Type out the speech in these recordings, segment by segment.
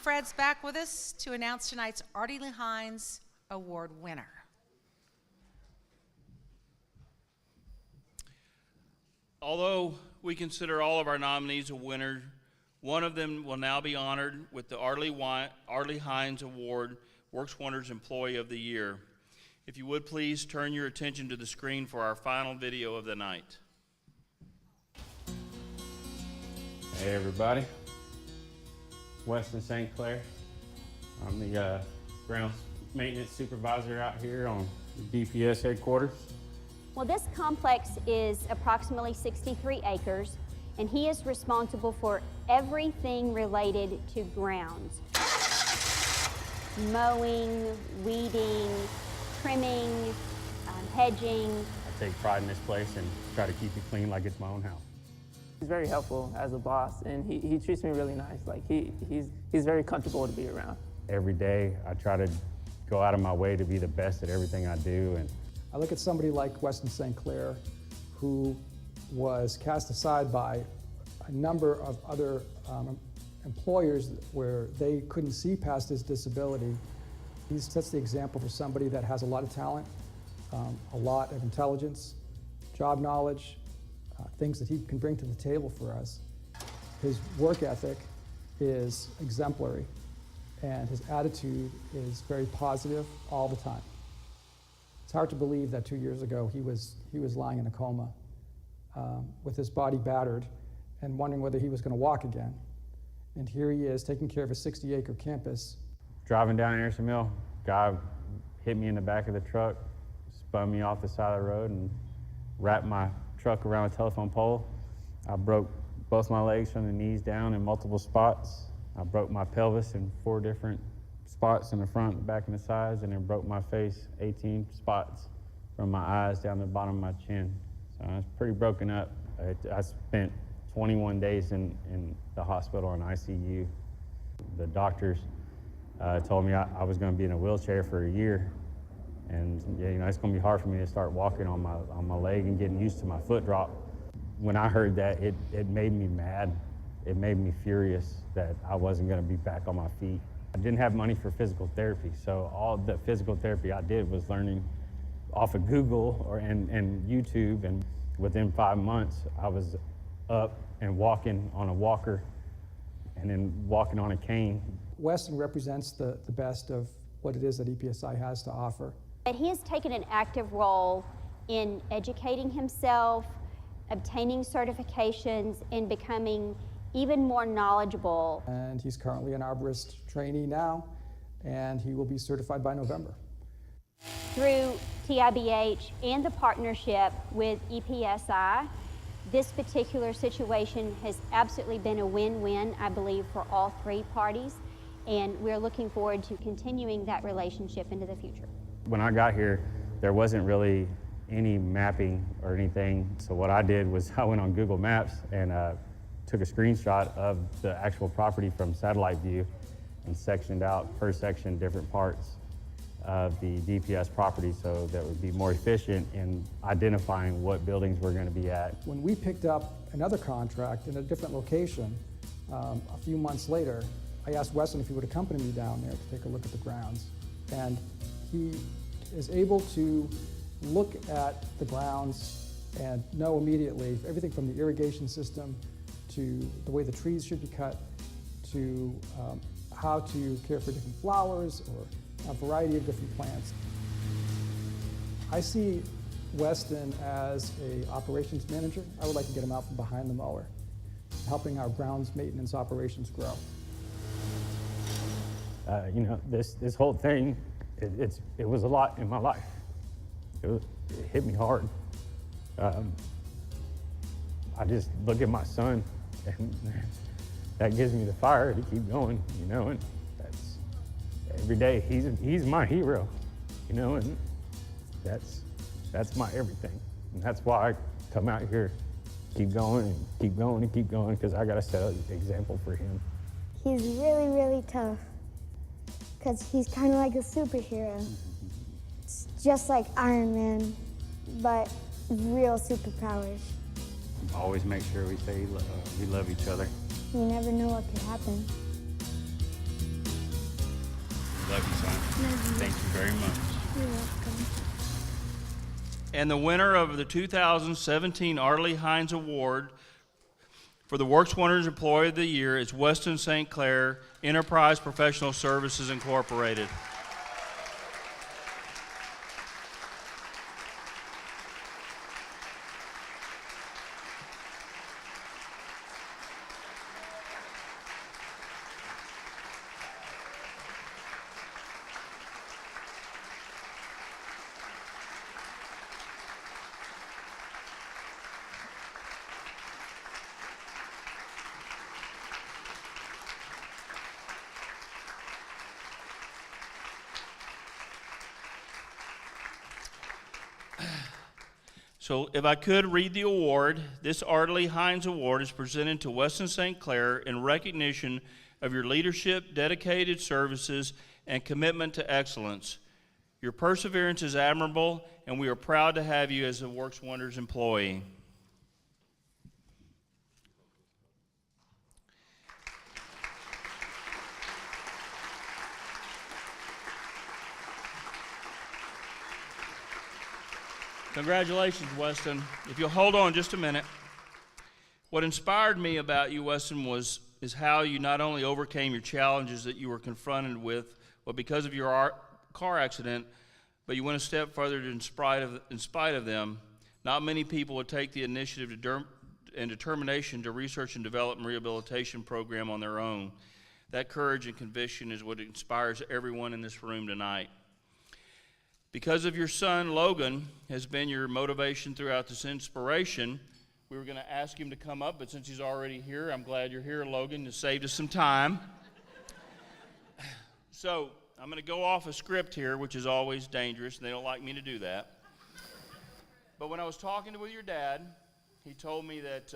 Fred's back with us to announce tonight's Artie Lee Hinds Award winner. Although we consider all of our nominees a winner, one of them will now be honored with the Artie Lee Hinds Award, Works Wonders Employee of the Year. If you would please turn your attention to the screen for our final video of the night. Hey everybody, Weston St. Clair. I'm the grounds maintenance supervisor out here on DPS headquarters. Well, this complex is approximately 63 acres, and he is responsible for everything related to grounds. Mowing, weeding, trimming, hedging. I take pride in this place and try to keep it clean like it's my own house. He's very helpful as a boss, and he treats me really nice. Like he's very comfortable to be around. Every day I try to go out of my way to be the best at everything I do. And I look at somebody like Weston St. Clair, who was cast aside by a number of other employers where they couldn't see past his disability. He sets the example for somebody that has a lot of talent, a lot of intelligence, job knowledge, things that he can bring to the table for us. His work ethic is exemplary, and his attitude is very positive all the time. It's hard to believe that 2 years ago he was lying in a coma with his body battered and wondering whether he was going to walk again. And here he is taking care of a 60-acre campus. Driving down Anderson Mill, guy hit me in the back of the truck, spun me off the side of the road and wrapped my truck around a telephone pole. I broke both my legs from the knees down in multiple spots. I broke my pelvis in 4 different spots in the front, the back, and the sides, and then broke my face 18 spots from my eyes down the bottom of my chin. So I was pretty broken up. I spent 21 days in the hospital in ICU. The doctors told me I was going to be in a wheelchair for a year. And it's going to be hard for me to start walking on my leg and getting used to my foot drop. When I heard that, it made me mad. It made me furious that I wasn't going to be back on my feet. I didn't have money for physical therapy, so all the physical therapy I did was learning off of Google and YouTube, and within 5 months, I was up and walking on a walker and then walking on a cane. Weston represents the best of what it is that EPSI has to offer. But he has taken an active role in educating himself, obtaining certifications, and becoming even more knowledgeable. And he's currently an arborist trainee now, and he will be certified by November. Through TIBH and the partnership with EPSI, this particular situation has absolutely been a win-win, I believe, for all 3 parties, and we're looking forward to continuing that relationship into the future. When I got here, there wasn't really any mapping or anything, so what I did was I went on Google Maps and took a screenshot of the actual property from satellite view and sectioned out per section different parts of the DPS property so that would be more efficient in identifying what buildings we're going to be at. When we picked up another contract in a different location a few months later, I asked Weston if he would accompany me down there to take a look at the grounds. And he is able to look at the grounds and know immediately everything from the irrigation system to the way the trees should be cut to how to care for different flowers or a variety of different plants. I see Weston as an operations manager. I would like to get him out from behind the mower, helping our grounds maintenance operations grow. This whole thing, it was a lot in my life. It hit me hard. I just look at my son, and that gives me the fire to keep going, and that's every day. He's my hero, and that's my everything. And that's why I come out here, keep going and keep going and keep going, because I got to set an example for him. He's really, really tough, because he's kind of like a superhero. It's just like Iron Man, but real superpowers. Always make sure we say we love each other. You never know what could happen. Love you, son. Love you. Thank you very much. You're welcome. And the winner of the 2017 Artie Lee Hinds Award for the Works Wonders Employee of the Year is Weston St. Clair Enterprise Professional Services Incorporated. So if I could read the award, this Artie Lee Hinds Award is presented to Weston St. Clair in recognition of your leadership, dedicated services, and commitment to excellence. Your perseverance is admirable, and we are proud to have you as a Works Wonders employee. Congratulations, Weston. If you'll hold on just a minute. What inspired me about you, Weston, is how you not only overcame your challenges that you were confronted with, but because of your car accident, but you went a step further in spite of them. Not many people would take the initiative and determination to research and develop a rehabilitation program on their own. That courage and conviction is what inspires everyone in this room tonight. Because of your son, Logan, has been your motivation throughout this inspiration, we were going to ask him to come up, but since he's already here, I'm glad you're here, Logan. You saved us some time. So I'm going to go off a script here, which is always dangerous, and they don't like me to do that. But when I was talking with your dad, he told me that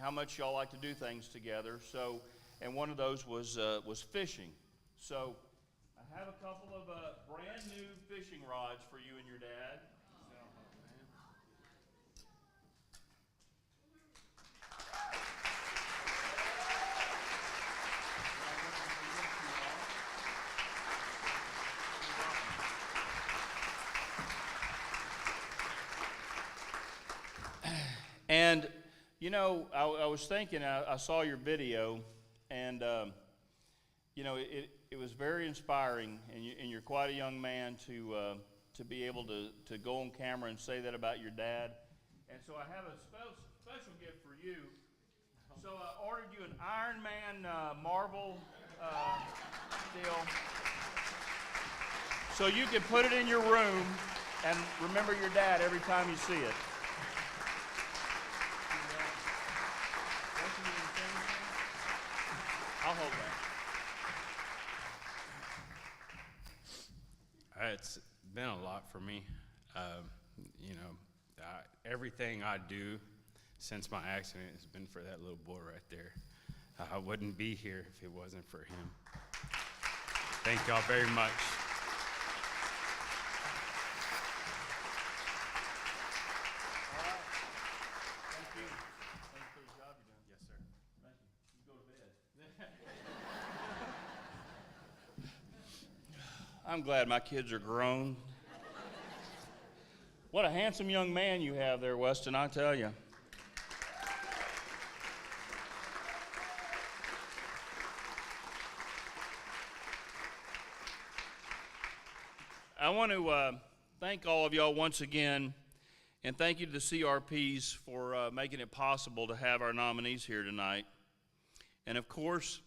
how much y'all like to do things together. So, and one of those was fishing. So I have a couple of brand new fishing rods for you and your dad. And, you know, I was thinking, I saw your video, and, you know, it was very inspiring, and you're quite a young man to be able to go on camera and say that about your dad. And so I have a special gift for you. So I ordered you an Iron Man marble deal. So you can put it in your room and remember your dad every time you see it. I'll hold that. It's been a lot for me. You know, everything I do since my accident has been for that little boy right there. I wouldn't be here if it wasn't for him. Thank y'all very much. Thank you. Thank you for the job you're doing. Yes, sir. Thank you. You go to bed. I'm glad my kids are grown. What a handsome young man you have there, Weston, I tell you. I want to thank all of y'all once again, and thank you to the CRPs for making it possible to have our nominees here tonight. And of course,